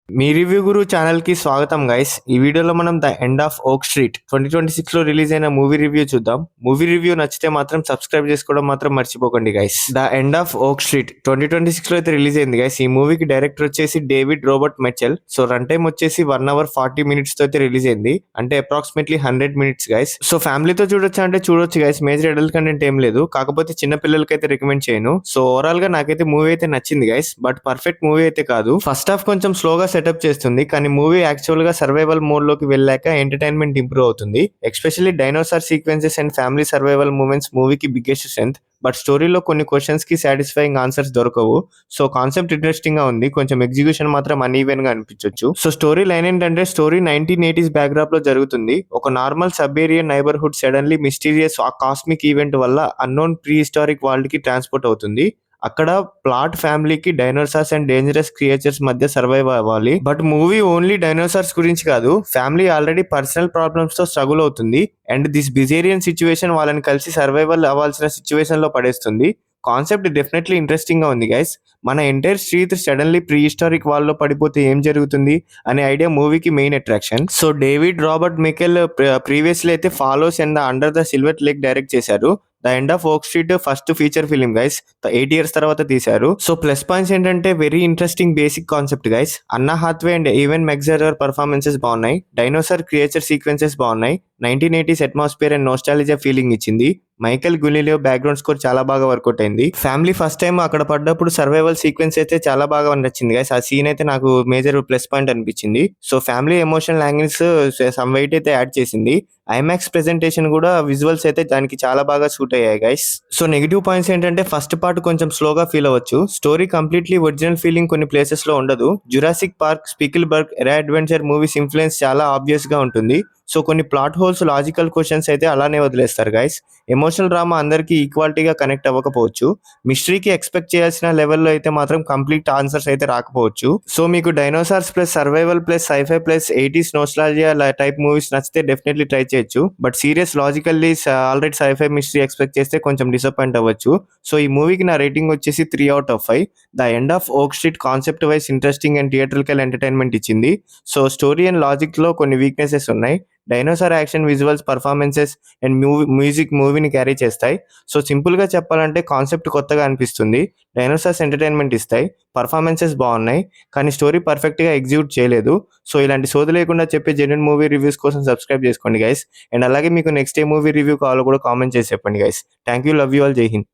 మీ review గురు channel కి స్వాగతం guys. ఈ వీడియోలో మనం the end of Oak street 2026 లో రిలీజ్ అయిన మూవీ రివ్యూ చూద్దాం. మూవీ రివ్యూ నచ్చితే మాత్రం సబ్స్క్రైబ్ చేసుకోవడం మాత్రం మర్చిపోకండి guys. The end of Oak street 2026 లో అయితే రిలీజ్ అయింది గైస్. ఈ మూవీకి డైరెక్టర్ వచ్చేసి David Robert Mitchell. So run time వచ్చేసి 1 hour 40 minutes తో అయితే రిలీజ్ అయింది, అంటే అప్రాక్సిమేట్లీ 100 minutes గైస్. సో ఫ్యామిలీతో చూడొచ్చు అంటే చూడొచ్చు గైస్. మేజర్ అడల్ట్ కంటెంట్ ఏం లేదు, కాకపోతే చిన్న పిల్లలకి అయితే రికమెండ్ చేయను. సో ఓవరాల్ గా నాకైతే మూవీ అయితే నచ్చింది గైస్, బట్ పర్ఫెక్ట్ మూవీ అయితే కాదు. ఫస్ట్ హాఫ్ కొంచెం స్లోగా సెటప్ చేస్తుంది, కానీ మూవీ యాక్చువల్ గా సర్వైవల్ మోడ్ లోకి వెళ్ళాక ఎంటర్టైన్మెంట్ ఇంప్రూవ్ అవుతుంది. Especially dinosaur sequences and family survival moments మూవీకి బిగ్గెస్ట్ స్ట్రెంత్. బట్ స్టోరీలో కొన్ని క్వశ్చన్స్ కి సాటిస్ఫైయింగ్ ఆన్సర్స్ దొరకవు. సో కాన్సెప్ట్ ఇంట్రెస్టింగ్ గా ఉంది, కొంచెం ఎగ్జిక్యూషన్ మాత్రం అన్ఈవెన్ గా అనిపించవచ్చు. సో స్టోరీ లైన్ ఏంటంటే, స్టోరీ 1980s బ్యాక్డ్రాప్ లో జరుగుతుంది. ఒక normal suburban neighbourhood suddenly mysterious cosmic event వల్ల అన్నోన్ ప్రీ హిస్టారిక్ వరల్డ్ కి ట్రాన్స్పోర్ట్ అవుతుంది. అక్కడ ప్లాట్ ఫ్యామిలీకి డైనోసార్స్ అండ్ డేంజరస్ క్రియేచర్స్ మధ్య సర్వైవ్ అవ్వాలి. బట్ మూవీ ఓన్లీ డైనోసార్స్ గురించి కాదు, ఫ్యామిలీ ఆల్రెడీ పర్సనల్ ప్రాబ్లమ్స్ తో స్ట్రగుల్ అవుతుంది. అండ్ దిస్ బిజేరియన్ సిచ్యువేషన్ వాళ్ళని కలిసి సర్వైవల్ అవ్వాల్సిన సిచ్యువేషన్ లో పడేస్తుంది. కాన్సెప్ట్ డెఫినెట్లీ ఇంట్రెస్టింగ్ గా ఉంది గైస్. మన entire street suddenly prehistoric world లో పడిపోతే ఏం జరుగుతుంది అనే ఐడియా మూవీకి main attraction. So David Robert Mitchell previously అయితే follows and under the silver lake direct చేశారు. The end of Oak Street first feature film guys, 8 years తర్వాత తీశారు. సో ప్లస్ పాయింట్స్ ఏంటంటే, very interesting basic concept guys. Anne Hathaway and Ewan McGregor performances బాగున్నాయి. Dinosaur creature sequences బాగున్నాయి. 1980s atmosphere and nostalgia feeling ఇచ్చింది. Michael గులిలియో background score చాలా బాగా work out అయింది. Family first time అక్కడ పడ్డప్పుడు సర్వైవల్ సీక్వెన్స్ అయితే చాలా బాగా నచ్చింది గైస్. ఆ సీన్ అయితే నాకు మేజర్ ప్లస్ పాయింట్ అనిపించింది. So family emotional angles some weight అయితే యాడ్ చేసింది. ఐమాక్స్ ప్రెజెంటేషన్ కూడా విజువల్స్ అయితే దానికి చాలా బాగా సూట్ అయ్యాయి గైస్. సో నెగిటివ్ పాయింట్స్ ఏంటంటే, ఫస్ట్ పార్ట్ కొంచెం స్లోగా ఫీల్ అవ్వచ్చు. స్టోరీ కంప్లీట్లీ ఒరిజినల్ ఫీలింగ్ కొన్ని ప్లేసెస్ లో ఉండదు. జురాసిక్ పార్క్, స్పీకిల్బర్గ్ ఎరా అడ్వెంచర్ మూవీస్ ఇన్ఫ్లుయెన్స్ చాలా ఆబ్వియస్ గా ఉంటుంది. సో కొన్ని ప్లాట్ హోల్స్, లాజికల్ క్వశ్చన్స్ అయితే అలానే వదిలేస్తారు గైస్. ఎమోషనల్ డ్రామా అందరికీ ఈక్వాలిటీగా కనెక్ట్ అవ్వకపోవచ్చు. మిస్టరీకి ఎక్స్పెక్ట్ చేయాల్సిన లెవెల్లో అయితే మాత్రం కంప్లీట్ ఆన్సర్స్ అయితే రాకపోవచ్చు. సో మీకు dinosaurs plus survival plus sci-fi plus 80s nostalgia type movies నచ్చితే డెఫినెట్లీ ట్రై చేయొచ్చు. But serious logically already sci-fi mystery expect చేస్తే కొంచెం డిసప్పాయింట్ అవ్వచ్చు. సో ఈ మూవీకి నా రేటింగ్ వచ్చేసి 3 out of 5. The end of Oak Street concept wise interesting and theatrical entertainment ఇచ్చింది. సో స్టోరీ అండ్ లాజిక్ లో కొన్ని వీక్నెసెస్ ఉన్నాయి. Dinosaur action, visuals, performances and music మూవీని క్యారీ చేస్తాయి. సో సింపుల్ గా చెప్పాలంటే కాన్సెప్ట్ కొత్తగా అనిపిస్తుంది. డైనోసార్స్ ఎంటర్టైన్మెంట్ ఇస్తాయి, పర్ఫార్మెన్సెస్ బాగున్నాయి, కానీ స్టోరీ పర్ఫెక్ట్ గా ఎగ్జిక్యూట్ చేయలేదు. సో ఇలాంటి సోది లేకుండా చెప్పే జెన్యూన్ మూవీ రివ్యూస్ కోసం సబ్స్క్రైబ్ చేసుకోండి గైస్. అండ్ అలాగే మీకు నెక్స్ట్ ఏ మూవీ రివ్యూ కావాలో కూడా కామెంట్ చేసి చెప్పండి guys. Thank you, love you all, జై హింద్.